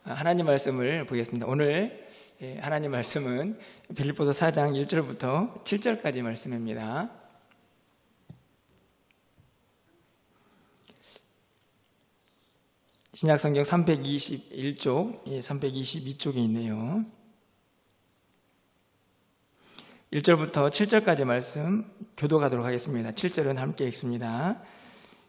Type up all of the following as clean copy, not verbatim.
하나님 말씀을 보겠습니다. 오늘 하나님 말씀은 빌립보서 4장 1절부터 7절까지 말씀입니다. 신약성경 321쪽, 322쪽에 있네요. 1절부터 7절까지 말씀 교도가도록 하겠습니다. 7절은 함께 읽습니다.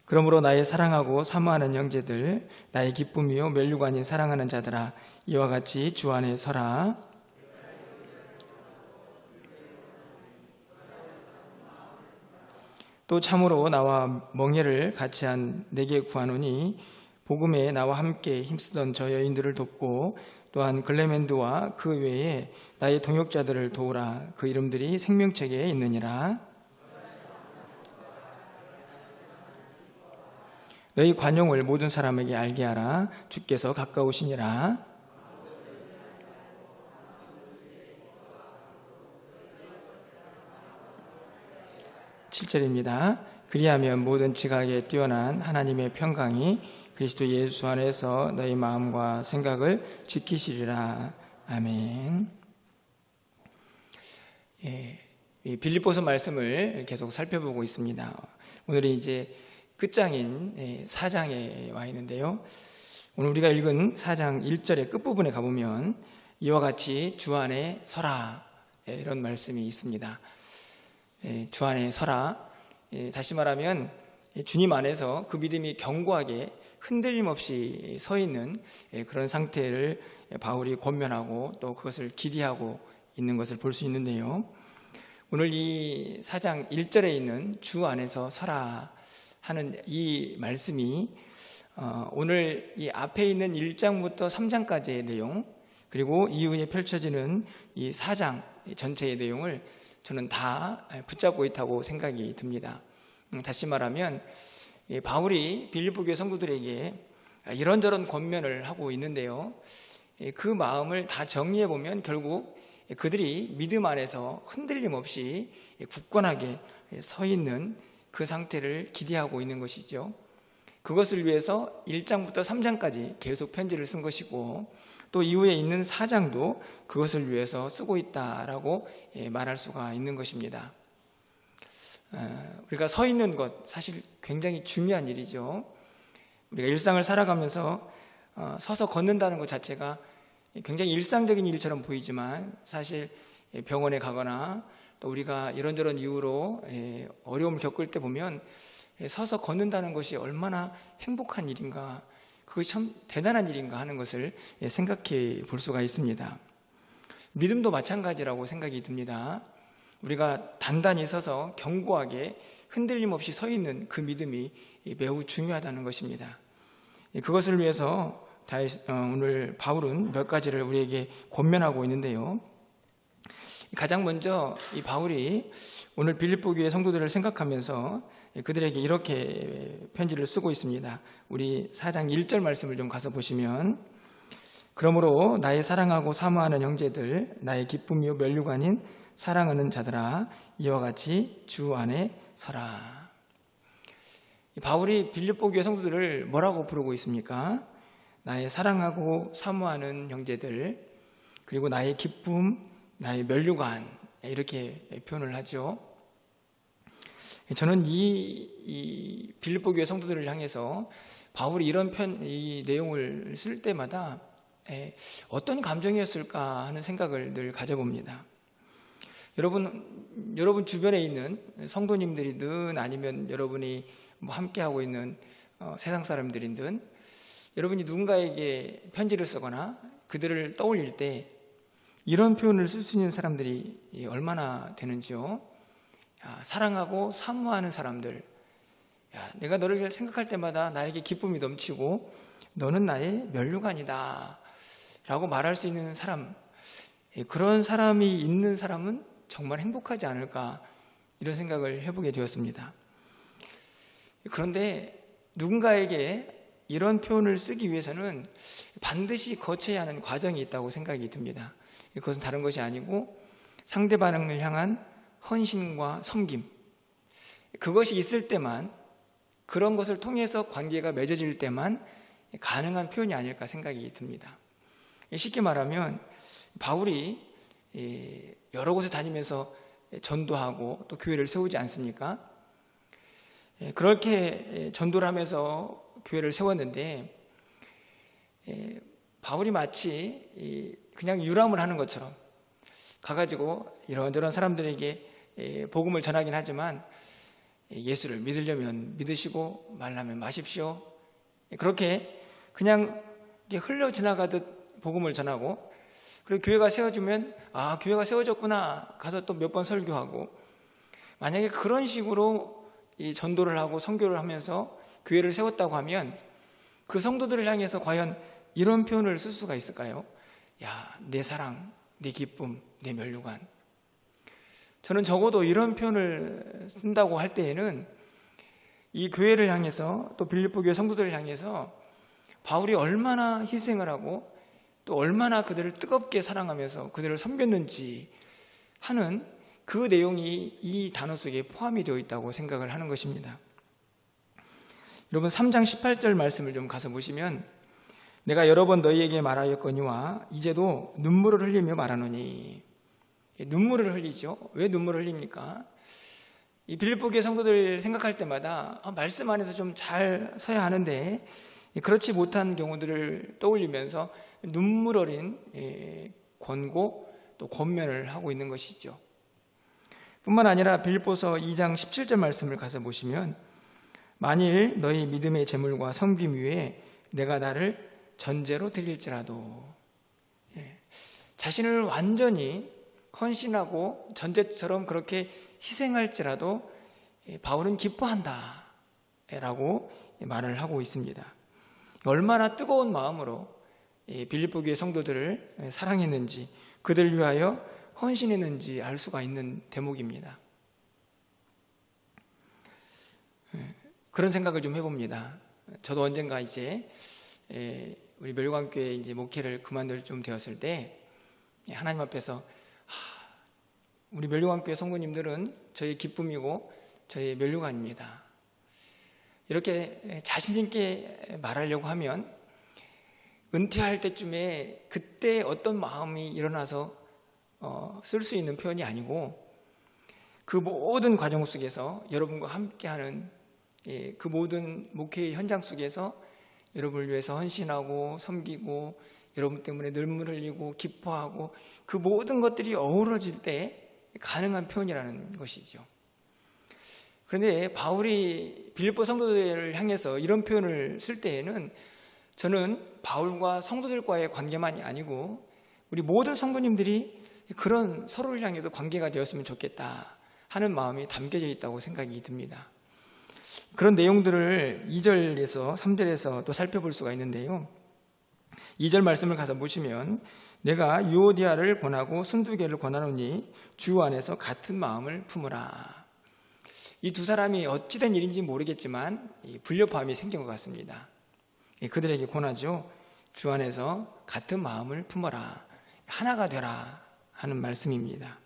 그러므로 나의 사랑하고 사모하는 형제들, 나의 기쁨이요 면류관인 사랑하는 자들아, 이와 같이 주 안에 서라. 또 참으로 나와 멍에를 같이 한 내게 구하노니 복음에 나와 함께 힘쓰던 저 여인들을 돕고 또한 글레멘드와 그 외에 나의 동역자들을 도우라. 그 이름들이 생명책에 있느니라. 너희 관용을 모든 사람에게 알게 하라. 주께서 가까우시니라. 7절입니다. 그리하면 모든 지각에 뛰어난 하나님의 평강이 그리스도 예수 안에서 너희 마음과 생각을 지키시리라. 아멘. 이 빌립보서 말씀을 계속 살펴보고 있습니다. 오늘이 이제 끝장인 4장에 와 있는데요. 오늘 우리가 읽은 4장 1절의 끝부분에 가보면 이와 같이 주 안에 서라, 이런 말씀이 있습니다. 주 안에 서라. 다시 말하면 주님 안에서 그 믿음이 견고하게 흔들림 없이 서 있는 그런 상태를 바울이 권면하고 또 그것을 기대하고 있는 것을 볼 수 있는데요. 오늘 이 4장 1절에 있는 주 안에서 서라 하는 이 말씀이 오늘 이 앞에 있는 1장부터 3장까지의 내용, 그리고 이후에 펼쳐지는 이 4장 전체의 내용을 저는 다 붙잡고 있다고 생각이 듭니다. 다시 말하면 바울이 빌립보 교회 성도들에게 이런저런 권면을 하고 있는데요, 그 마음을 다 정리해 보면 결국 그들이 믿음 안에서 흔들림 없이 굳건하게 서 있는 그 상태를 기대하고 있는 것이죠. 그것을 위해서 1장부터 3장까지 계속 편지를 쓴 것이고, 또 이후에 있는 4장도 그것을 위해서 쓰고 있다라고 말할 수가 있는 것입니다. 우리가 서 있는 것 사실 굉장히 중요한 일이죠. 우리가 일상을 살아가면서 서서 걷는다는 것 자체가 굉장히 일상적인 일처럼 보이지만, 사실 병원에 가거나 또 우리가 이런저런 이유로 어려움을 겪을 때 보면 서서 걷는다는 것이 얼마나 행복한 일인가, 그것이 참 대단한 일인가 하는 것을 생각해 볼 수가 있습니다. 믿음도 마찬가지라고 생각이 듭니다. 우리가 단단히 서서 견고하게 흔들림 없이 서 있는 그 믿음이 매우 중요하다는 것입니다. 그것을 위해서 오늘 바울은 몇 가지를 우리에게 권면하고 있는데요. 가장 먼저 이 바울이 오늘 빌립보 교회 성도들을 생각하면서 그들에게 이렇게 편지를 쓰고 있습니다. 우리 4장 1절 말씀을 좀 가서 보시면, 그러므로 나의 사랑하고 사모하는 형제들, 나의 기쁨이요 면류관인 사랑하는 자들아, 이와 같이 주 안에 서라. 바울이 빌립보 교회 성도들을 뭐라고 부르고 있습니까? 나의 사랑하고 사모하는 형제들, 그리고 나의 기쁨, 나의 면류관, 이렇게 표현을 하죠. 저는 이 빌립보 교회 성도들을 향해서 바울이 이 내용을 쓸 때마다 어떤 감정이었을까 하는 생각을 늘 가져봅니다. 여러분 주변에 있는 성도님들이든 아니면 여러분이 함께하고 있는 세상 사람들이든, 여러분이 누군가에게 편지를 쓰거나 그들을 떠올릴 때 이런 표현을 쓸 수 있는 사람들이 얼마나 되는지요. 사랑하고 사모하는 사람들, 내가 너를 생각할 때마다 나에게 기쁨이 넘치고 너는 나의 면류관이다 라고 말할 수 있는 사람, 그런 사람이 있는 사람은 정말 행복하지 않을까, 이런 생각을 해보게 되었습니다. 그런데 누군가에게 이런 표현을 쓰기 위해서는 반드시 거쳐야 하는 과정이 있다고 생각이 듭니다. 그것은 다른 것이 아니고 상대방을 향한 헌신과 섬김, 그것이 있을 때만, 그런 것을 통해서 관계가 맺어질 때만 가능한 표현이 아닐까 생각이 듭니다. 쉽게 말하면 바울이 여러 곳에 다니면서 전도하고 또 교회를 세우지 않습니까? 그렇게 전도를 하면서 교회를 세웠는데 바울이 마치 그냥 유람을 하는 것처럼 가가지고 이런저런 사람들에게 복음을 전하긴 하지만 예수를 믿으려면 믿으시고 말라면 마십시오. 그렇게 그냥 흘러 지나가듯 복음을 전하고, 그리고 교회가 세워지면 교회가 세워졌구나 가서 또 몇 번 설교하고, 만약에 그런 식으로 이 전도를 하고 선교를 하면서 교회를 세웠다고 하면 그 성도들을 향해서 과연 이런 표현을 쓸 수가 있을까요? 야, 내 사랑, 내 기쁨, 내 면류관. 저는 적어도 이런 표현을 쓴다고 할 때에는 이 교회를 향해서, 또 빌립보 교회 성도들을 향해서 바울이 얼마나 희생을 하고 또 얼마나 그들을 뜨겁게 사랑하면서 그들을 섬겼는지 하는 그 내용이 이 단어 속에 포함이 되어 있다고 생각을 하는 것입니다. 여러분 3장 18절 말씀을 좀 가서 보시면, 내가 여러 번 너희에게 말하였거니와 이제도 눈물을 흘리며 말하노니. 눈물을 흘리죠. 왜 눈물을 흘립니까? 이 빌립보 교회 성도들 생각할 때마다 말씀 안에서 좀 잘 서야 하는데 그렇지 못한 경우들을 떠올리면서 눈물 어린 권고 또 권면을 하고 있는 것이죠. 뿐만 아니라 빌립보서 2장 17절 말씀을 가서 보시면, 만일 너희 믿음의 재물과 섬김 위에 내가 나를 전제로 드릴지라도, 자신을 완전히 헌신하고 전제처럼 그렇게 희생할지라도 바울은 기뻐한다 라고 말을 하고 있습니다. 얼마나 뜨거운 마음으로 빌립보 교회 성도들을 사랑했는지, 그들을 위하여 헌신했는지 알 수가 있는 대목입니다. 그런 생각을 좀 해봅니다. 저도 언젠가 이제 우리 멸관교회 이제 목회를 그만둘 좀 되었을 때 하나님 앞에서 우리 멸관교회 성도님들은 저의 기쁨이고 저의 면류관입니다. 이렇게 자신 있게 말하려고 하면 은퇴할 때쯤에 그때 어떤 마음이 일어나서 쓸 수 있는 표현이 아니고, 그 모든 과정 속에서 여러분과 함께하는 그 모든 목회의 현장 속에서 여러분을 위해서 헌신하고 섬기고 여러분 때문에 눈물 흘리고 기뻐하고, 그 모든 것들이 어우러질 때 가능한 표현이라는 것이죠. 그런데 바울이 빌립보 성도들을 향해서 이런 표현을 쓸 때에는 저는 바울과 성도들과의 관계만이 아니고 우리 모든 성도님들이 그런 서로를 향해서 관계가 되었으면 좋겠다 하는 마음이 담겨져 있다고 생각이 듭니다. 그런 내용들을 2절에서 3절에서 또 살펴볼 수가 있는데요. 2절 말씀을 가서 보시면, 내가 유오디아를 권하고 순두개를 권하노니 주 안에서 같은 마음을 품으라. 이 두 사람이 어찌된 일인지 모르겠지만 불협화음이 생긴 것 같습니다. 그들에게 권하죠. 주 안에서 같은 마음을 품어라, 하나가 되라 하는 말씀입니다.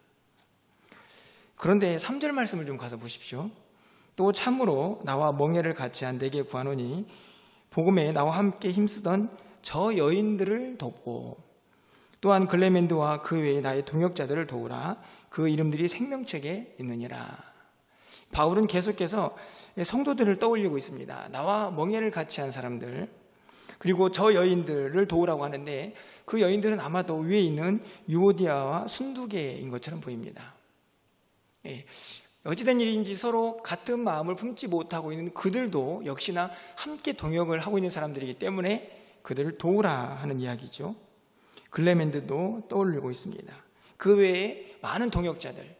그런데 3절 말씀을 좀 가서 보십시오. 또 참으로 나와 멍에를 같이 한 내게 구하노니 복음에 나와 함께 힘쓰던 저 여인들을 돕고, 또한 글레멘드와 그 외에 나의 동역자들을 도우라. 그 이름들이 생명책에 있느니라. 바울은 계속해서 성도들을 떠올리고 있습니다. 나와 멍에를 같이 한 사람들, 그리고 저 여인들을 도우라고 하는데 그 여인들은 아마도 위에 있는 유오디아와 순두개인 것처럼 보입니다. 어찌된 일인지 서로 같은 마음을 품지 못하고 있는 그들도 역시나 함께 동역을 하고 있는 사람들이기 때문에 그들을 도우라 하는 이야기죠. 글레멘드도 떠올리고 있습니다. 그 외에 많은 동역자들,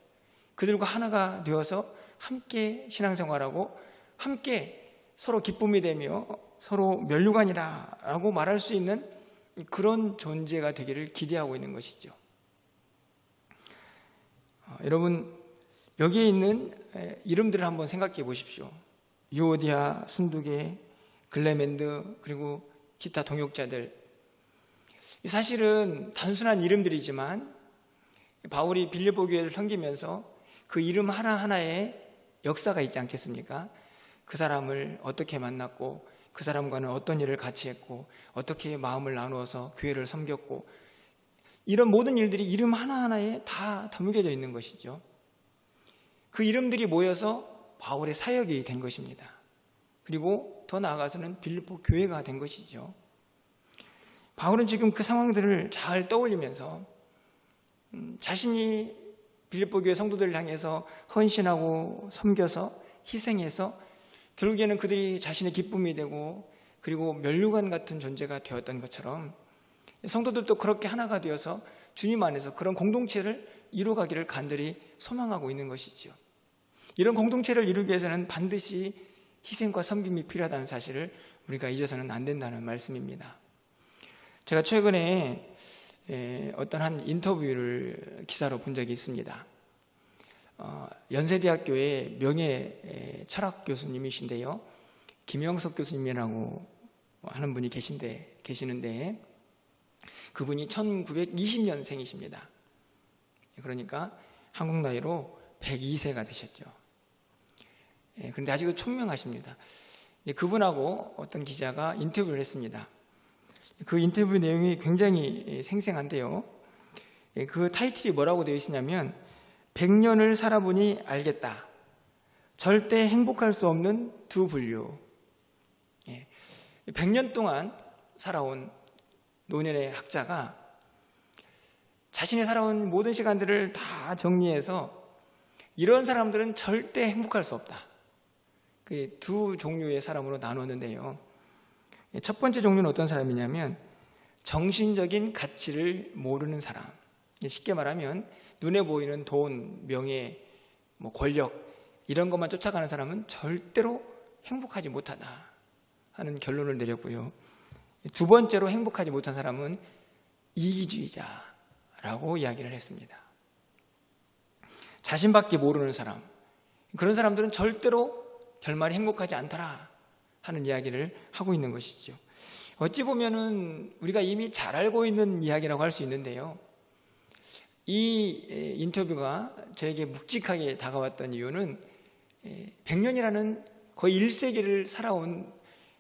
그들과 하나가 되어서 함께 신앙생활하고 함께 서로 기쁨이 되며 서로 면류관이라 라고 말할 수 있는 그런 존재가 되기를 기대하고 있는 것이죠. 여러분, 여기에 있는 이름들을 한번 생각해 보십시오. 유오디아, 순두개, 글레멘드, 그리고 기타 동역자들. 사실은 단순한 이름들이지만 바울이 빌립보 교회를 섬기면서 그 이름 하나하나에 역사가 있지 않겠습니까? 그 사람을 어떻게 만났고 그 사람과는 어떤 일을 같이 했고 어떻게 마음을 나누어서 교회를 섬겼고 이런 모든 일들이 이름 하나하나에 다 담겨져 있는 것이죠. 그 이름들이 모여서 바울의 사역이 된 것입니다. 그리고 더 나아가서는 빌립보 교회가 된 것이죠. 바울은 지금 그 상황들을 잘 떠올리면서 자신이 빌립보 교회 성도들을 향해서 헌신하고 섬겨서 희생해서 결국에는 그들이 자신의 기쁨이 되고 그리고 면류관 같은 존재가 되었던 것처럼 성도들도 그렇게 하나가 되어서 주님 안에서 그런 공동체를 이루어가기를 간절히 소망하고 있는 것이지요. 이런 공동체를 이루기 위해서는 반드시 희생과 섬김이 필요하다는 사실을 우리가 잊어서는 안 된다는 말씀입니다. 제가 최근에 어떤 한 인터뷰를 기사로 본 적이 있습니다. 연세대학교의 명예 철학 교수님이신데요, 김영석 교수님이라고 하는 분이 계시는데 그분이 1920년생이십니다. 그러니까 한국 나이로 102세가 되셨죠. 그런데 아직도 총명하십니다. 그분하고 어떤 기자가 인터뷰를 했습니다. 그 인터뷰 내용이 굉장히 생생한데요, 그 타이틀이 뭐라고 되어 있으냐면 100년을 살아보니 알겠다. 절대 행복할 수 없는 두 분류. 100년 동안 살아온 노년의 학자가 자신이 살아온 모든 시간들을 다 정리해서 이런 사람들은 절대 행복할 수 없다. 그 두 종류의 사람으로 나눴는데요. 첫 번째 종류는 어떤 사람이냐면 정신적인 가치를 모르는 사람. 쉽게 말하면 눈에 보이는 돈, 명예, 권력 이런 것만 쫓아가는 사람은 절대로 행복하지 못하다 하는 결론을 내렸고요. 두 번째로 행복하지 못한 사람은 이기주의자라고 이야기를 했습니다. 자신밖에 모르는 사람, 그런 사람들은 절대로 결말이 행복하지 않더라 하는 이야기를 하고 있는 것이죠. 어찌 보면은 우리가 이미 잘 알고 있는 이야기라고 할 수 있는데요, 이 인터뷰가 저에게 묵직하게 다가왔던 이유는 100년이라는 거의 1세기를 살아온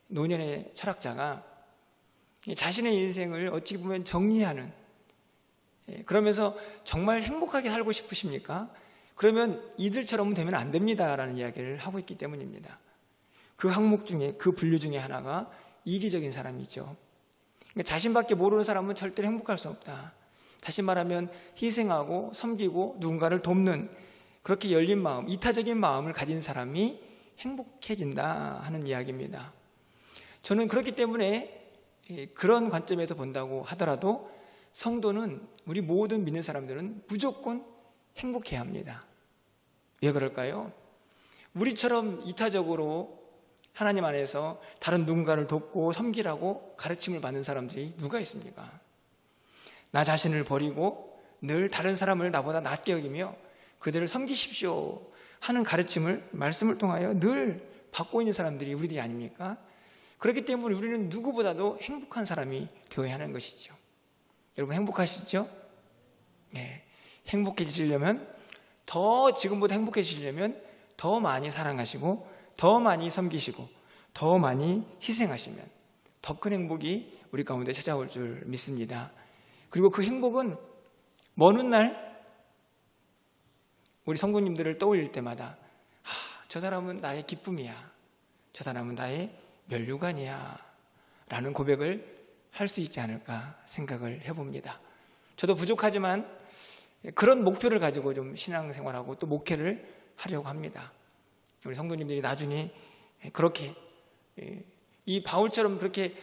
노년의 철학자가 자신의 인생을 어찌 보면 정리하는, 그러면서 정말 행복하게 살고 싶으십니까? 그러면 이들처럼 되면 안 됩니다라는 이야기를 하고 있기 때문입니다. 그 항목 중에, 그 분류 중에 하나가 이기적인 사람이죠. 그러니까 자신밖에 모르는 사람은 절대로 행복할 수 없다. 다시 말하면 희생하고 섬기고 누군가를 돕는 그렇게 열린 마음, 이타적인 마음을 가진 사람이 행복해진다 하는 이야기입니다. 저는 그렇기 때문에 그런 관점에서 본다고 하더라도 성도는, 우리 모든 믿는 사람들은 무조건 행복해야 합니다. 왜 그럴까요? 우리처럼 이타적으로 하나님 안에서 다른 누군가를 돕고 섬기라고 가르침을 받는 사람들이 누가 있습니까? 나 자신을 버리고 늘 다른 사람을 나보다 낮게 여기며 그들을 섬기십시오 하는 가르침을, 말씀을 통하여 늘 받고 있는 사람들이 우리들이 아닙니까? 그렇기 때문에 우리는 누구보다도 행복한 사람이 되어야 하는 것이죠. 여러분 행복하시죠? 네. 행복해지려면, 지금보다 행복해지려면 더 많이 사랑하시고 더 많이 섬기시고 더 많이 희생하시면 더 큰 행복이 우리 가운데 찾아올 줄 믿습니다. 그리고 그 행복은 먼 훗날 우리 성도님들을 떠올릴 때마다 저 사람은 나의 기쁨이야, 저 사람은 나의 면류관이야 라는 고백을 할 수 있지 않을까 생각을 해봅니다. 저도 부족하지만 그런 목표를 가지고 좀 신앙생활하고 또 목회를 하려고 합니다. 우리 성도님들이 나중에 그렇게 이 바울처럼 그렇게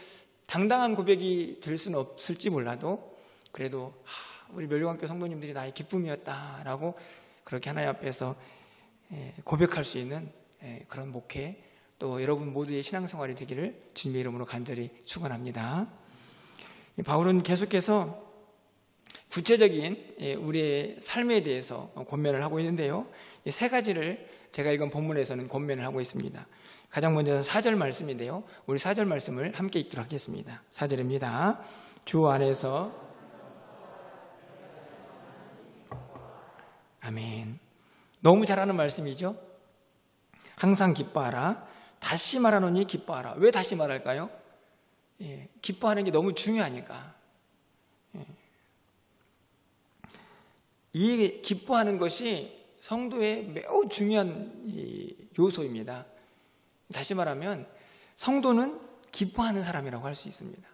당당한 고백이 될 수는 없을지 몰라도 그래도 우리 멸류관교 성도님들이 나의 기쁨이었다라고 그렇게 하나님 앞에서 고백할 수 있는 그런 목회, 또 여러분 모두의 신앙생활이 되기를 주님의 이름으로 간절히 축원합니다. 바울은 계속해서 구체적인 우리의 삶에 대해서 권면을 하고 있는데요, 세 가지를 제가 읽은 본문에서는 권면을 하고 있습니다. 가장 먼저 4절 말씀인데요, 우리 4절 말씀을 함께 읽도록 하겠습니다. 4절입니다. 주 안에서, 아멘. 너무 잘하는 말씀이죠. 항상 기뻐하라. 다시 말하노니 기뻐하라. 왜 다시 말할까요? 기뻐하는 게 너무 중요하니까. 이 기뻐하는 것이 성도의 매우 중요한 요소입니다. 다시 말하면 성도는 기뻐하는 사람이라고 할 수 있습니다.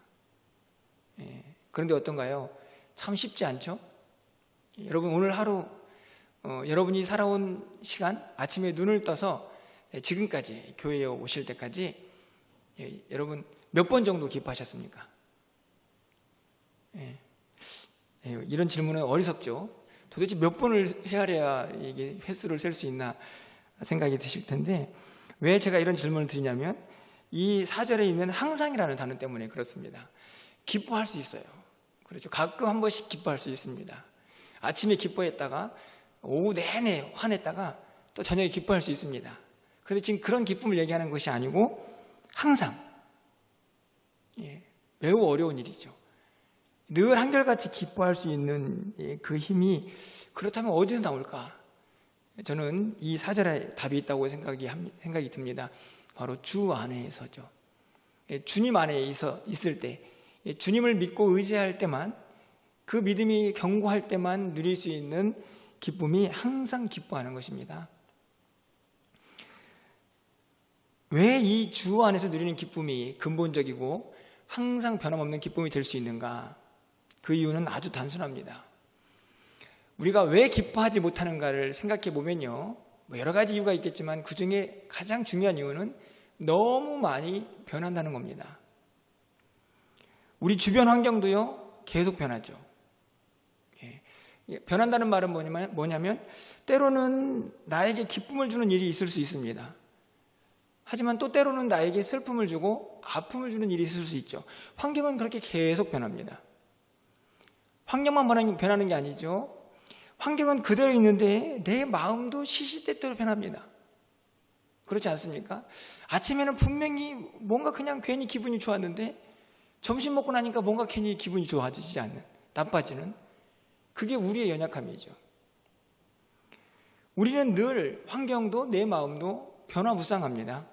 그런데 어떤가요? 참 쉽지 않죠? 여러분 오늘 하루 여러분이 살아온 시간, 아침에 눈을 떠서 지금까지 교회에 오실 때까지 여러분 몇 번 정도 기뻐하셨습니까? 이런 질문은 어리석죠. 도대체 몇 번을 헤아려야 이게 횟수를 셀 수 있나 생각이 드실 텐데, 왜 제가 이런 질문을 드리냐면 이 4절에 있는 항상이라는 단어 때문에 그렇습니다. 기뻐할 수 있어요. 그렇죠. 가끔 한 번씩 기뻐할 수 있습니다. 아침에 기뻐했다가 오후 내내 화냈다가 또 저녁에 기뻐할 수 있습니다. 그런데 지금 그런 기쁨을 얘기하는 것이 아니고 항상, 매우 어려운 일이죠. 늘 한결같이 기뻐할 수 있는 그 힘이 그렇다면 어디서 나올까? 저는 이 4절에 답이 있다고 생각이 듭니다. 바로 주 안에서죠. 주님 안에 있을 때, 주님을 믿고 의지할 때만, 그 믿음이 견고할 때만 누릴 수 있는 기쁨이 항상 기뻐하는 것입니다. 왜 이 주 안에서 누리는 기쁨이 근본적이고 항상 변함없는 기쁨이 될 수 있는가? 그 이유는 아주 단순합니다. 우리가 왜 기뻐하지 못하는가를 생각해 보면요, 여러 가지 이유가 있겠지만 그 중에 가장 중요한 이유는 너무 많이 변한다는 겁니다. 우리 주변 환경도요 계속 변하죠. 변한다는 말은 뭐냐면 때로는 나에게 기쁨을 주는 일이 있을 수 있습니다. 하지만 또 때로는 나에게 슬픔을 주고 아픔을 주는 일이 있을 수 있죠. 환경은 그렇게 계속 변합니다. 환경만 변하는 게 아니죠. 환경은 그대로 있는데 내 마음도 시시때때로 변합니다. 그렇지 않습니까? 아침에는 분명히 뭔가 그냥 괜히 기분이 좋았는데 점심 먹고 나니까 뭔가 괜히 기분이 좋아지지 않는, 나빠지는, 그게 우리의 연약함이죠. 우리는 늘 환경도 내 마음도 변화무쌍합니다.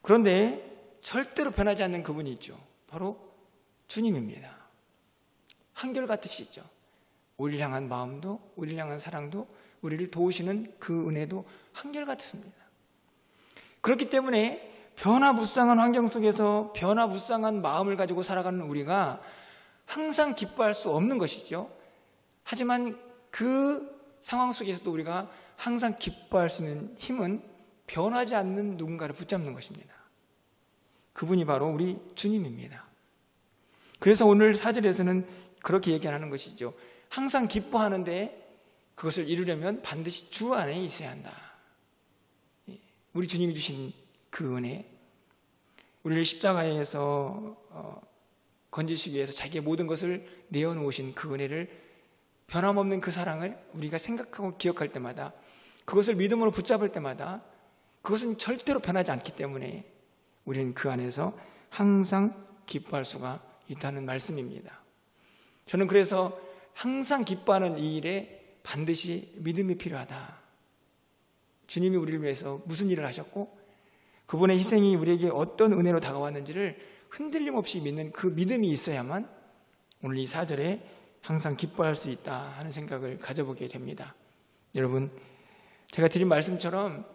그런데 절대로 변하지 않는 그분이 있죠. 바로 주님입니다. 한결같으시죠. 우리를 향한 마음도, 우리를 향한 사랑도, 우리를 도우시는 그 은혜도 한결같습니다. 그렇기 때문에 변화무쌍한 환경 속에서 변화무쌍한 마음을 가지고 살아가는 우리가 항상 기뻐할 수 없는 것이죠. 하지만 그 상황 속에서도 우리가 항상 기뻐할 수 있는 힘은 변하지 않는 누군가를 붙잡는 것입니다. 그분이 바로 우리 주님입니다. 그래서 오늘 4절에서는 그렇게 얘기하는 것이죠. 항상 기뻐하는데 그것을 이루려면 반드시 주 안에 있어야 한다. 우리 주님이 주신 그 은혜, 우리를 십자가에서 건지시기 위해서 자기의 모든 것을 내어놓으신 그 은혜를, 변함없는 그 사랑을 우리가 생각하고 기억할 때마다, 그것을 믿음으로 붙잡을 때마다 그것은 절대로 변하지 않기 때문에 우리는 그 안에서 항상 기뻐할 수가 있다는 말씀입니다. 저는 그래서 항상 기뻐하는 이 일에 반드시 믿음이 필요하다. 주님이 우리를 위해서 무슨 일을 하셨고 그분의 희생이 우리에게 어떤 은혜로 다가왔는지를 흔들림 없이 믿는 그 믿음이 있어야만 오늘 이 4절에 항상 기뻐할 수 있다 하는 생각을 가져보게 됩니다. 여러분, 제가 드린 말씀처럼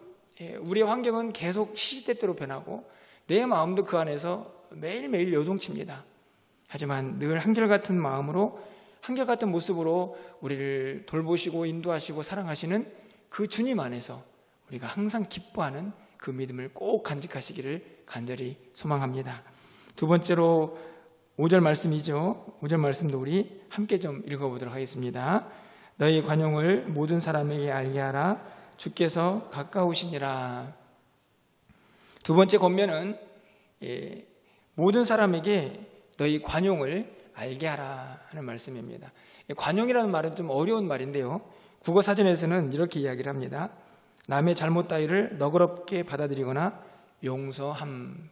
우리의 환경은 계속 시시때때로 변하고 내 마음도 그 안에서 매일매일 요동칩니다. 하지만 늘 한결같은 마음으로, 한결같은 모습으로 우리를 돌보시고 인도하시고 사랑하시는 그 주님 안에서 우리가 항상 기뻐하는 그 믿음을 꼭 간직하시기를 간절히 소망합니다. 두 번째로 5절 말씀이죠. 5절 말씀도 우리 함께 좀 읽어보도록 하겠습니다. 너희 관용을 모든 사람에게 알게 하라. 주께서 가까우시니라. 두 번째 권면은 모든 사람에게 너희 관용을 알게 하라 하는 말씀입니다. 관용이라는 말은 좀 어려운 말인데요, 국어 사전에서는 이렇게 이야기를 합니다. 남의 잘못 따위를 너그럽게 받아들이거나 용서함.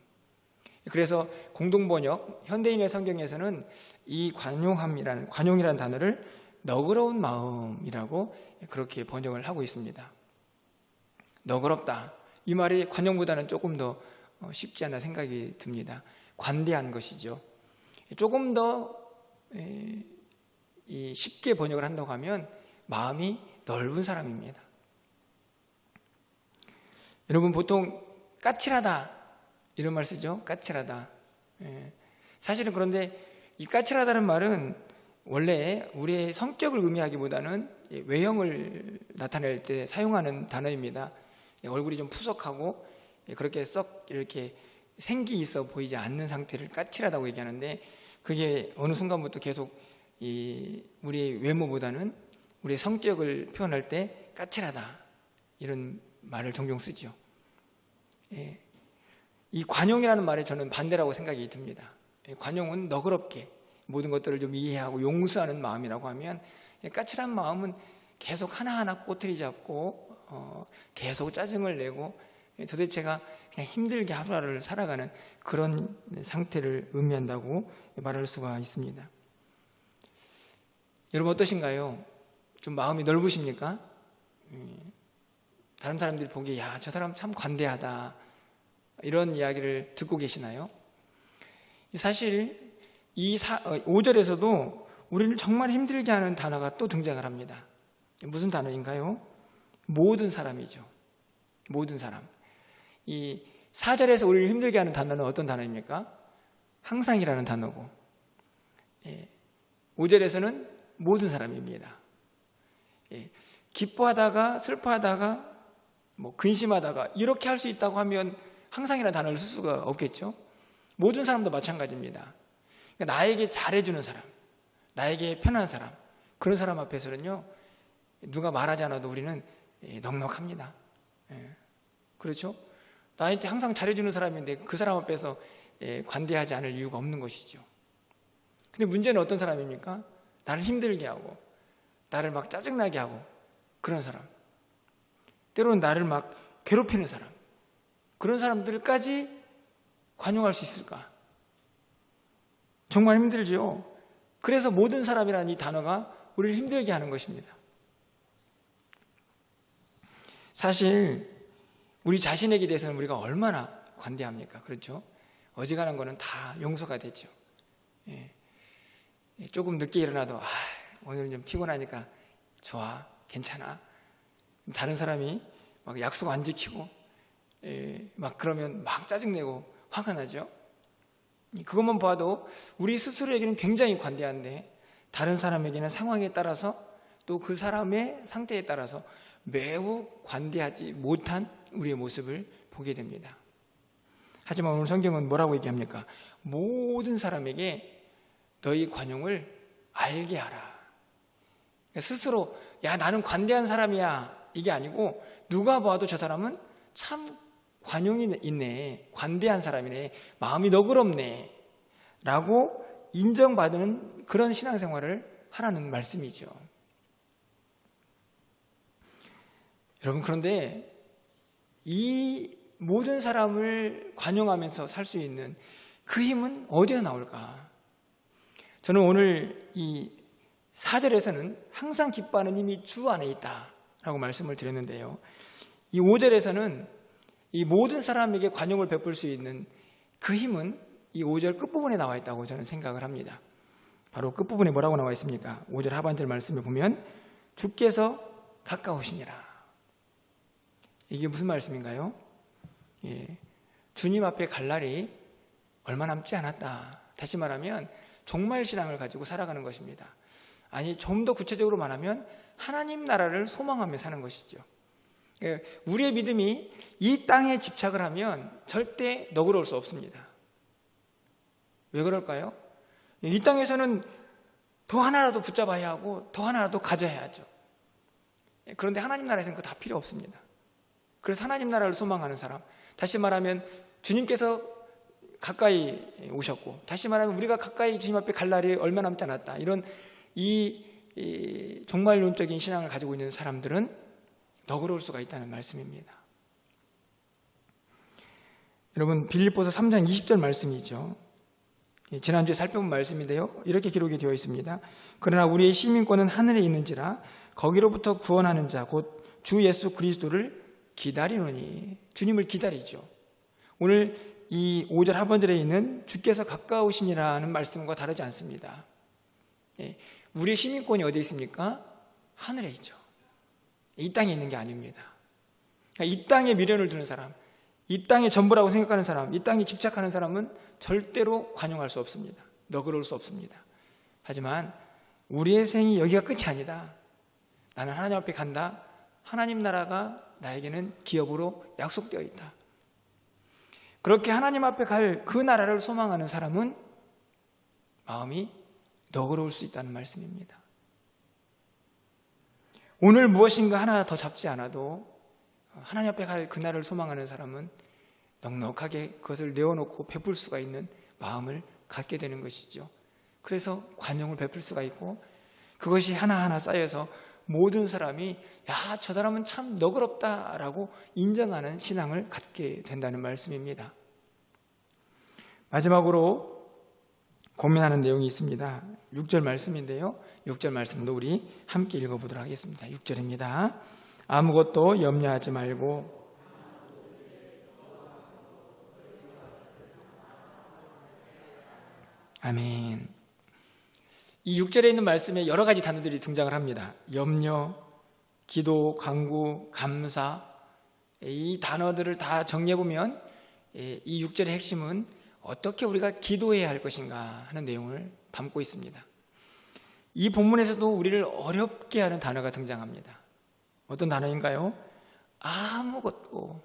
그래서 공동번역 현대인의 성경에서는 이 관용이라는 단어를 너그러운 마음이라고 그렇게 번역을 하고 있습니다. 너그럽다, 이 말이 관용보다는 조금 더 쉽지 않나 생각이 듭니다. 관대한 것이죠. 조금 더 쉽게 번역을 한다고 하면 마음이 넓은 사람입니다. 여러분, 보통 까칠하다 이런 말 쓰죠. 까칠하다. 사실은 그런데 이 까칠하다는 말은 원래 우리의 성격을 의미하기보다는 외형을 나타낼 때 사용하는 단어입니다. 얼굴이 좀 푸석하고 그렇게 썩 이렇게 생기 있어 보이지 않는 상태를 까칠하다고 얘기하는데, 그게 어느 순간부터 계속 우리의 외모보다는 우리의 성격을 표현할 때 까칠하다 이런 말을 종종 쓰죠. 이 관용이라는 말에 저는 반대라고 생각이 듭니다. 관용은 너그럽게 모든 것들을 좀 이해하고 용서하는 마음이라고 하면, 까칠한 마음은 계속 하나하나 꼬투리 잡고 계속 짜증을 내고 도대체가 그냥 힘들게 하루하루를 살아가는 그런 상태를 의미한다고 말할 수가 있습니다. 여러분 어떠신가요? 좀 마음이 넓으십니까? 다른 사람들이 보기에 야, 저 사람 참 관대하다 이런 이야기를 듣고 계시나요? 사실 이 5절에서도 우리를 정말 힘들게 하는 단어가 또 등장을 합니다. 무슨 단어인가요? 모든 사람이죠. 모든 사람. 이 4절에서 우리를 힘들게 하는 단어는 어떤 단어입니까? 항상이라는 단어고, 5절에서는 모든 사람입니다. 기뻐하다가 슬퍼하다가 근심하다가 이렇게 할 수 있다고 하면 항상이라는 단어를 쓸 수가 없겠죠. 모든 사람도 마찬가지입니다. 그러니까 나에게 잘해주는 사람, 나에게 편한 사람, 그런 사람 앞에서는요 누가 말하지 않아도 우리는 넉넉합니다. 그렇죠? 나한테 항상 잘해주는 사람인데 그 사람 앞에서 관대하지 않을 이유가 없는 것이죠. 근데 문제는 어떤 사람입니까? 나를 힘들게 하고 나를 막 짜증나게 하고 그런 사람, 때로는 나를 막 괴롭히는 사람, 그런 사람들까지 관용할 수 있을까? 정말 힘들죠. 그래서 모든 사람이라는 이 단어가 우리를 힘들게 하는 것입니다. 사실 우리 자신에게 대해서는 우리가 얼마나 관대합니까? 그렇죠? 어지간한 거는 다 용서가 되죠. 조금 늦게 일어나도 오늘 좀 피곤하니까 좋아, 괜찮아. 다른 사람이 막 약속 안 지키고 막 그러면 막 짜증내고 화가 나죠. 그것만 봐도 우리 스스로에게는 굉장히 관대한데 다른 사람에게는 상황에 따라서 또 그 사람의 상태에 따라서 매우 관대하지 못한 우리의 모습을 보게 됩니다. 하지만 오늘 성경은 뭐라고 얘기합니까? 모든 사람에게 너희 관용을 알게 하라. 스스로 야 나는 관대한 사람이야 이게 아니고 누가 봐도 저 사람은 참 관용이 있네, 관대한 사람이네, 마음이 너그럽네 라고 인정받는 그런 신앙생활을 하라는 말씀이죠. 여러분, 그런데 이 모든 사람을 관용하면서 살 수 있는 그 힘은 어디에 나올까? 저는 오늘 이 4절에서는 항상 기뻐하는 힘이 주 안에 있다라고 말씀을 드렸는데요, 이 5절에서는 이 모든 사람에게 관용을 베풀 수 있는 그 힘은 이 5절 끝부분에 나와 있다고 저는 생각을 합니다. 바로 끝부분에 뭐라고 나와 있습니까? 5절 하반절 말씀을 보면 주께서 가까우시니라. 이게 무슨 말씀인가요? 주님 앞에 갈 날이 얼마 남지 않았다. 다시 말하면 종말 신앙을 가지고 살아가는 것입니다. 아니, 좀 더 구체적으로 말하면 하나님 나라를 소망하며 사는 것이죠. 우리의 믿음이 이 땅에 집착을 하면 절대 너그러울 수 없습니다. 왜 그럴까요? 이 땅에서는 더 하나라도 붙잡아야 하고 더 하나라도 가져야 하죠. 그런데 하나님 나라에서는 그거 다 필요 없습니다. 그래서 하나님 나라를 소망하는 사람, 다시 말하면 주님께서 가까이 오셨고, 다시 말하면 우리가 가까이 주님 앞에 갈 날이 얼마 남지 않았다, 이런 이 종말론적인 신앙을 가지고 있는 사람들은 너그러울 수가 있다는 말씀입니다. 여러분, 빌립보서 3장 20절 말씀이죠. 지난주에 살펴본 말씀인데요, 이렇게 기록이 되어 있습니다. 그러나 우리의 시민권은 하늘에 있는지라 거기로부터 구원하는 자 곧 주 예수 그리스도를 기다리노니, 주님을 기다리죠. 오늘 이 5절 하반절에 있는 주께서 가까우시니라는 말씀과 다르지 않습니다. 우리의 시민권이 어디에 있습니까? 하늘에 있죠. 이 땅에 있는 게 아닙니다. 이 땅에 미련을 두는 사람, 이 땅의 전부라고 생각하는 사람, 이 땅에 집착하는 사람은 절대로 관용할 수 없습니다. 너그러울 수 없습니다. 하지만 우리의 생이 여기가 끝이 아니다. 나는 하나님 앞에 간다. 하나님 나라가 나에게는 기업으로 약속되어 있다. 그렇게 하나님 앞에 갈 그 나라를 소망하는 사람은 마음이 너그러울 수 있다는 말씀입니다. 오늘 무엇인가 하나 더 잡지 않아도 하나님 앞에 갈 그 나라를 소망하는 사람은 넉넉하게 그것을 내어놓고 베풀 수가 있는 마음을 갖게 되는 것이죠. 그래서 관용을 베풀 수가 있고, 그것이 하나하나 쌓여서 모든 사람이 야, 저 사람은 참 너그럽다라고 인정하는 신앙을 갖게 된다는 말씀입니다. 마지막으로 고민하는 내용이 있습니다. 6절 말씀인데요, 6절 말씀도 우리 함께 읽어보도록 하겠습니다. 6절입니다. 아무것도 염려하지 말고 아멘. 이 6절에 있는 말씀에 여러 가지 단어들이 등장을 합니다. 염려, 기도, 간구, 감사, 이 단어들을 다 정리해보면 이 6절의 핵심은 어떻게 우리가 기도해야 할 것인가 하는 내용을 담고 있습니다. 이 본문에서도 우리를 어렵게 하는 단어가 등장합니다. 어떤 단어인가요? 아무것도,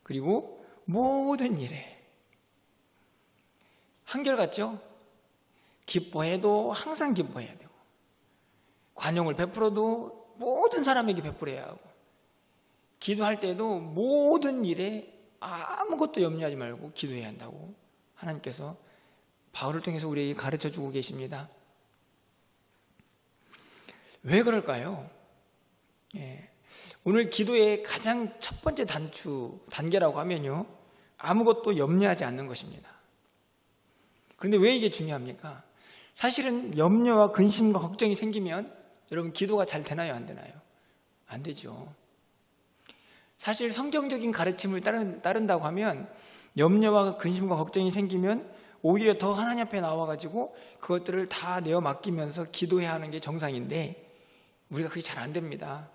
그리고 모든 일에. 한결같죠? 기뻐해도 항상 기뻐해야 되고, 관용을 베풀어도 모든 사람에게 베풀어야 하고, 기도할 때도 모든 일에 아무것도 염려하지 말고 기도해야 한다고 하나님께서 바울을 통해서 우리에게 가르쳐주고 계십니다. 왜 그럴까요? 오늘 기도의 가장 첫 번째 단계라고 하면요, 아무것도 염려하지 않는 것입니다. 그런데 왜 이게 중요합니까? 사실은 염려와 근심과 걱정이 생기면 여러분 기도가 잘 되나요? 안 되나요? 안 되죠. 사실 성경적인 가르침을 따른다고 하면 염려와 근심과 걱정이 생기면 오히려 더 하나님 앞에 나와가지고 그것들을 다 내어 맡기면서 기도해야 하는 게 정상인데 우리가 그게 잘 안 됩니다.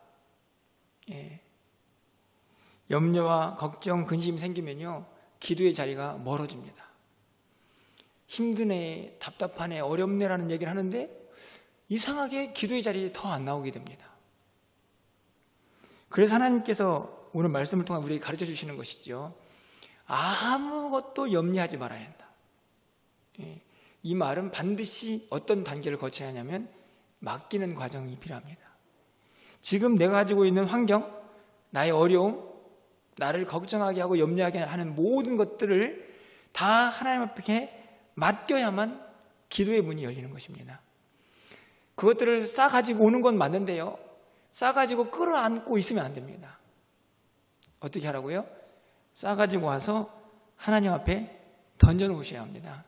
염려와 걱정, 근심이 생기면요, 기도의 자리가 멀어집니다. 힘드네, 답답하네, 어렵네라는 얘기를 하는데 이상하게 기도의 자리에 더 안 나오게 됩니다. 그래서 하나님께서 오늘 말씀을 통해 우리에게 가르쳐 주시는 것이죠. 아무것도 염려하지 말아야 한다. 이 말은 반드시 어떤 단계를 거쳐야 하냐면 맡기는 과정이 필요합니다. 지금 내가 가지고 있는 환경, 나의 어려움, 나를 걱정하게 하고 염려하게 하는 모든 것들을 다 하나님 앞에 맡겨야만 기도의 문이 열리는 것입니다. 그것들을 싸가지고 오는 건 맞는데요, 싸가지고 끌어안고 있으면 안 됩니다. 어떻게 하라고요? 싸가지고 와서 하나님 앞에 던져놓으셔야 합니다.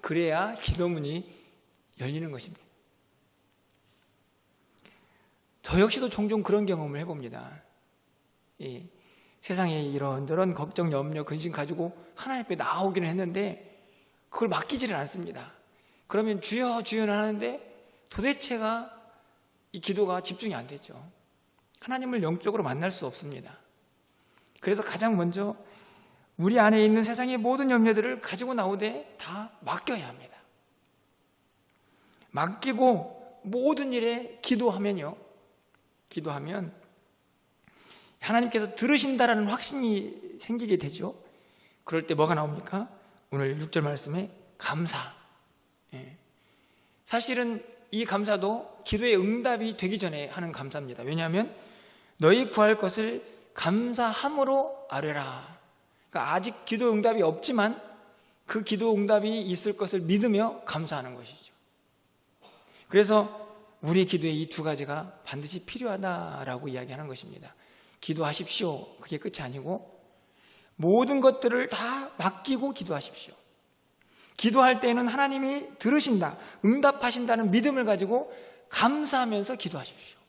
그래야 기도문이 열리는 것입니다. 저 역시도 종종 그런 경험을 해봅니다. 세상에 이런저런 걱정, 염려, 근심 가지고 하나님 앞에 나오기는 했는데 그걸 맡기지를 않습니다. 그러면 주여 주여는 하는데 도대체가 이 기도가 집중이 안 되죠. 하나님을 영적으로 만날 수 없습니다. 그래서 가장 먼저 우리 안에 있는 세상의 모든 염려들을 가지고 나오되 다 맡겨야 합니다. 맡기고 모든 일에 기도하면 하나님께서 들으신다라는 확신이 생기게 되죠. 그럴 때 뭐가 나옵니까? 오늘 6절 말씀에 감사. 사실은 이 감사도 기도의 응답이 되기 전에 하는 감사입니다. 왜냐하면 너희 구할 것을 감사함으로 아뢰라. 그러니까 아직 기도 응답이 없지만 그 기도 응답이 있을 것을 믿으며 감사하는 것이죠. 그래서 우리 기도에 이 두 가지가 반드시 필요하다라고 이야기하는 것입니다. 기도하십시오. 그게 끝이 아니고 모든 것들을 다 맡기고 기도하십시오. 기도할 때는 하나님이 들으신다, 응답하신다는 믿음을 가지고 감사하면서 기도하십시오.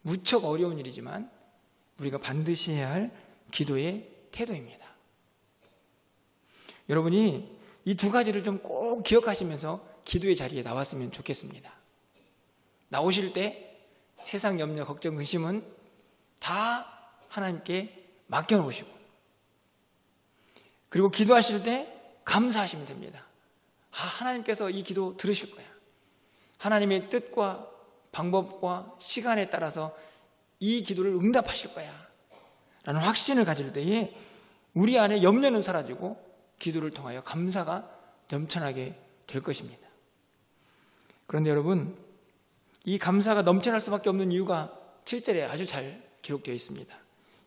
무척 어려운 일이지만 우리가 반드시 해야 할 기도의 태도입니다. 여러분이 이 두 가지를 좀 꼭 기억하시면서 기도의 자리에 나왔으면 좋겠습니다. 나오실 때 세상 염려, 걱정, 근심은 다 하나님께 맡겨놓으시고, 그리고 기도하실 때 감사하시면 됩니다. 하나님께서 이 기도 들으실 거야. 하나님의 뜻과 방법과 시간에 따라서 이 기도를 응답하실 거야 라는 확신을 가질 때에 우리 안에 염려는 사라지고 기도를 통하여 감사가 넘쳐나게 될 것입니다. 그런데 여러분, 이 감사가 넘쳐날 수밖에 없는 이유가 7절에 아주 잘 기록되어 있습니다.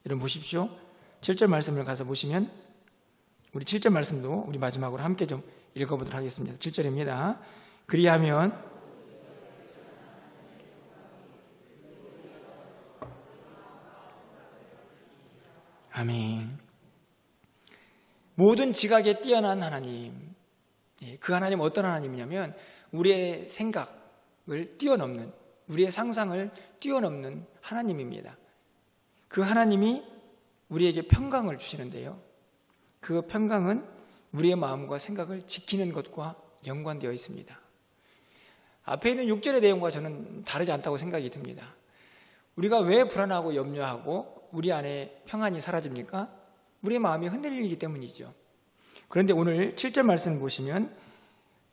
여러분 보십시오. 7절 말씀을 가서 보시면, 우리 7절 말씀도 우리 마지막으로 함께 좀 읽어보도록 하겠습니다. 7절입니다. 그리하면 아멘. 모든 지각에 뛰어난 하나님, 그 하나님은 어떤 하나님이냐면 우리의 생각을 뛰어넘는, 우리의 상상을 뛰어넘는 하나님입니다. 그 하나님이 우리에게 평강을 주시는데요, 그 평강은 우리의 마음과 생각을 지키는 것과 연관되어 있습니다. 앞에 있는 6절의 내용과 저는 다르지 않다고 생각이 듭니다. 우리가 왜 불안하고 염려하고 우리 안에 평안이 사라집니까? 우리의 마음이 흔들리기 때문이죠. 그런데 오늘 7절 말씀을 보시면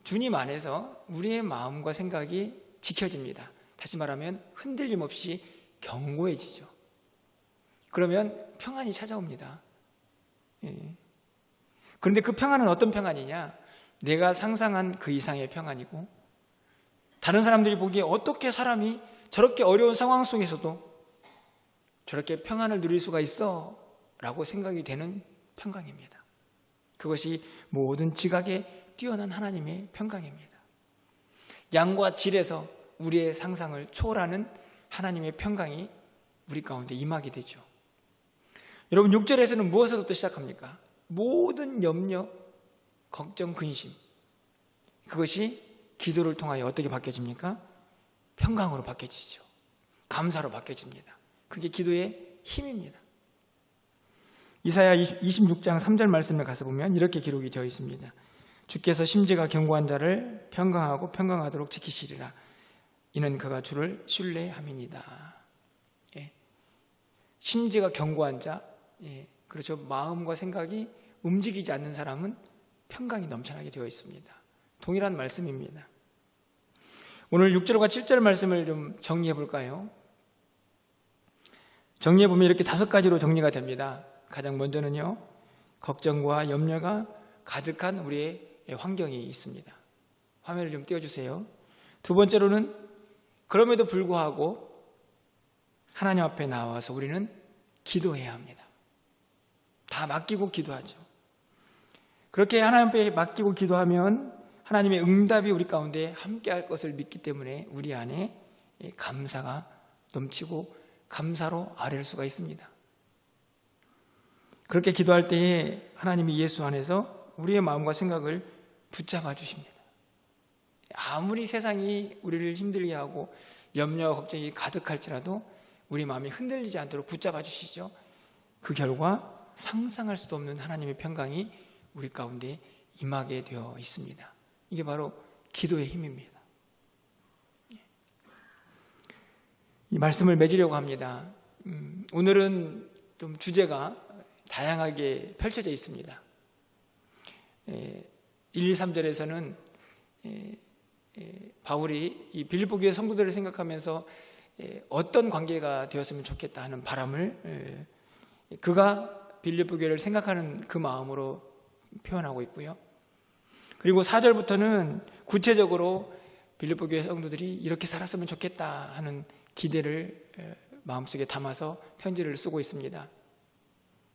주님 안에서 우리의 마음과 생각이 지켜집니다. 다시 말하면 흔들림 없이 견고해지죠. 그러면 평안이 찾아옵니다. 그런데 그 평안은 어떤 평안이냐? 내가 상상한 그 이상의 평안이고, 다른 사람들이 보기에 어떻게 사람이 저렇게 어려운 상황 속에서도 저렇게 평안을 누릴 수가 있어? 라고 생각이 되는 평강입니다. 그것이 모든 지각에 뛰어난 하나님의 평강입니다. 양과 질에서 우리의 상상을 초월하는 하나님의 평강이 우리 가운데 임하게 되죠. 여러분 6절에서는 무엇으로부터 시작합니까? 모든 염려, 걱정, 근심, 그것이 기도를 통하여 어떻게 바뀌어집니까? 평강으로 바뀌어지죠. 감사로 바뀌어집니다. 그게 기도의 힘입니다. 이사야 26장 3절 말씀에 가서 보면 이렇게 기록이 되어 있습니다. 주께서 심지가 견고한 자를 평강하고 평강하도록 지키시리라. 이는 그가 주를 신뢰함이니이다. 심지가 견고한 자, 그렇죠. 마음과 생각이 움직이지 않는 사람은 평강이 넘쳐나게 되어 있습니다. 동일한 말씀입니다. 오늘 6절과 7절 말씀을 좀 정리해 볼까요? 정리해 보면 이렇게 5가지로 정리가 됩니다. 가장 먼저는요, 걱정과 염려가 가득한 우리의 환경이 있습니다. 화면을 좀 띄워주세요. 두 번째로는 그럼에도 불구하고 하나님 앞에 나와서 우리는 기도해야 합니다. 다 맡기고 기도하죠. 그렇게 하나님 앞에 맡기고 기도하면 하나님의 응답이 우리 가운데 함께할 것을 믿기 때문에 우리 안에 감사가 넘치고 감사로 아랠 수가 있습니다. 그렇게 기도할 때에 하나님이 예수 안에서 우리의 마음과 생각을 붙잡아 주십니다. 아무리 세상이 우리를 힘들게 하고 염려와 걱정이 가득할지라도 우리 마음이 흔들리지 않도록 붙잡아 주시죠. 그 결과 상상할 수도 없는 하나님의 평강이 우리 가운데 임하게 되어 있습니다. 이게 바로 기도의 힘입니다. 이 말씀을 맺으려고 합니다. 오늘은 좀 주제가 다양하게 펼쳐져 있습니다. 1, 2, 3절에서는 바울이 이 빌립보 교회 성도들을 생각하면서 어떤 관계가 되었으면 좋겠다 하는 바람을 그가 빌립보 교회를 생각하는 그 마음으로 표현하고 있고요. 그리고 4절부터는 구체적으로 빌립보 교회 성도들이 이렇게 살았으면 좋겠다 하는 기대를 마음속에 담아서 편지를 쓰고 있습니다.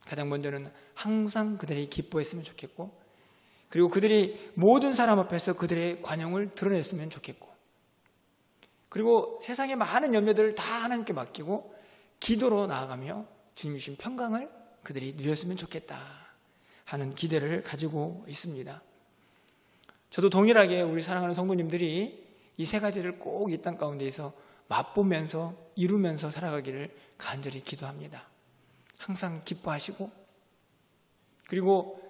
가장 먼저는 항상 그들이 기뻐했으면 좋겠고, 그리고 그들이 모든 사람 앞에서 그들의 관용을 드러냈으면 좋겠고, 그리고 세상의 많은 염려들을 다 하나님께 맡기고 기도로 나아가며 주님 주신 평강을 그들이 누렸으면 좋겠다 하는 기대를 가지고 있습니다. 저도 동일하게 우리 사랑하는 성도님들이 이 3가지를 꼭 이 땅 가운데에서 맛보면서 이루면서 살아가기를 간절히 기도합니다. 항상 기뻐하시고, 그리고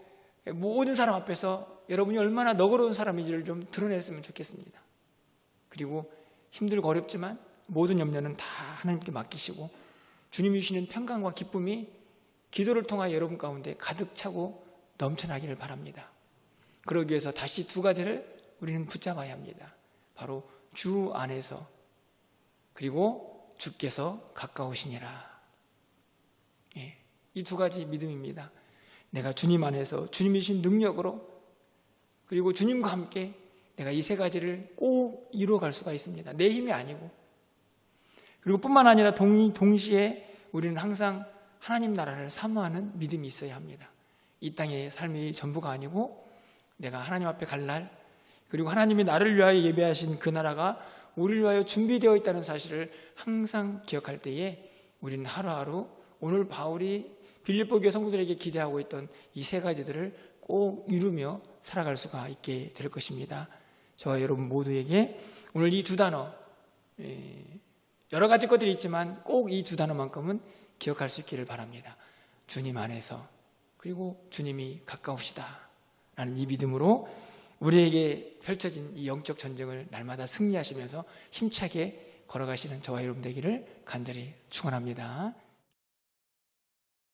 모든 사람 앞에서 여러분이 얼마나 너그러운 사람인지를 좀 드러냈으면 좋겠습니다. 그리고 힘들고 어렵지만 모든 염려는 다 하나님께 맡기시고 주님이 주시는 평강과 기쁨이 기도를 통하여 여러분 가운데 가득 차고 넘쳐나기를 바랍니다. 그러기 위해서 다시 두 가지를 우리는 붙잡아야 합니다. 바로 주 안에서, 그리고 주께서 가까우시니라. 이 두 가지 믿음입니다. 내가 주님 안에서 주님이 주신 능력으로, 그리고 주님과 함께 내가 이 세 가지를 꼭 이루어갈 수가 있습니다. 내 힘이 아니고. 그리고 뿐만 아니라 동시에 우리는 항상 하나님 나라를 사모하는 믿음이 있어야 합니다. 이 땅의 삶이 전부가 아니고 내가 하나님 앞에 갈 날, 그리고 하나님이 나를 위하여 예배하신 그 나라가 우리를 위하여 준비되어 있다는 사실을 항상 기억할 때에 우리는 하루하루 오늘 바울이 빌립보 교회 성도들에게 기대하고 있던 이 세 가지들을 꼭 이루며 살아갈 수가 있게 될 것입니다. 저와 여러분 모두에게 오늘 이 두 단어, 여러 가지 것들이 있지만 꼭 이 두 단어만큼은 기억할 수 있기를 바랍니다. 주님 안에서, 그리고 주님이 가까우시다 라는 이 믿음으로 우리에게 펼쳐진 이 영적 전쟁을 날마다 승리하시면서 힘차게 걸어가시는 저와 여러분 되기를 간절히 축원합니다.